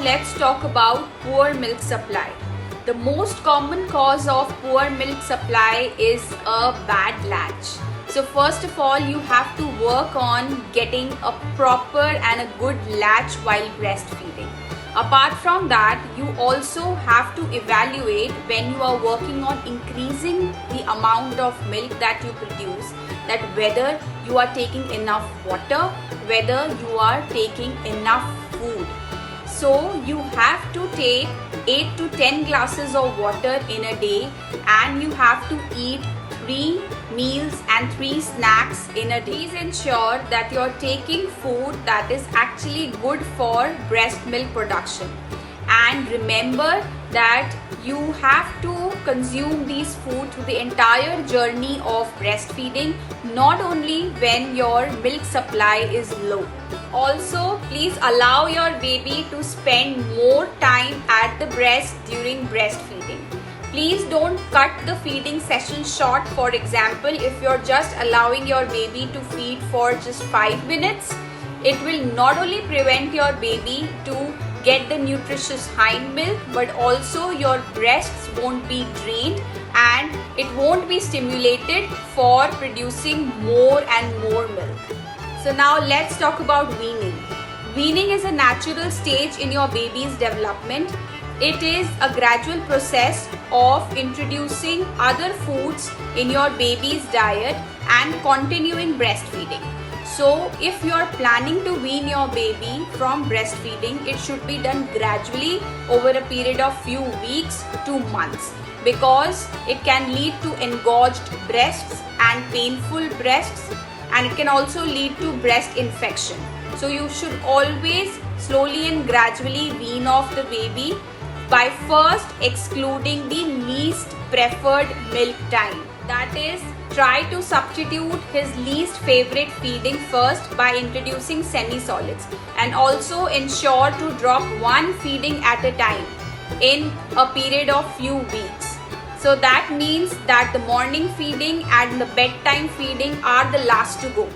let's talk about poor milk supply. The most common cause of poor milk supply is a bad latch. So first of all, you have to work on getting a proper and a good latch while breastfeeding. Apart from that, you also have to evaluate when you are working on increasing the amount of milk that you produce, that whether you are taking enough water, whether you are taking enough food. So you have to take 8 to 10 glasses of water in a day, and you have to eat 3 meals and 3 snacks in a day. Please ensure that you're taking food that is actually good for breast milk production. And remember that you have to consume these food through the entire journey of breastfeeding, not only when your milk supply is low. Also, please allow your baby to spend more time at the breast during breastfeeding. Please don't cut the feeding session short. For example, if you're just allowing your baby to feed for just 5 minutes, it will not only prevent your baby to get the nutritious hind milk, but also your breasts won't be drained and it won't be stimulated for producing more and more milk. So now let's talk about weaning. Weaning is a natural stage in your baby's development. It is a gradual process of introducing other foods in your baby's diet and continuing breastfeeding. So if you are planning to wean your baby from breastfeeding, it should be done gradually over a period of few weeks to months, because it can lead to engorged breasts and painful breasts, and it can also lead to breast infection. So you should always slowly and gradually wean off the baby by first excluding the least preferred milk time. That is, try to substitute his least favorite feeding first by introducing semi-solids, and also ensure to drop one feeding at a time in a period of few weeks. So that means that the morning feeding and the bedtime feeding are the last to go.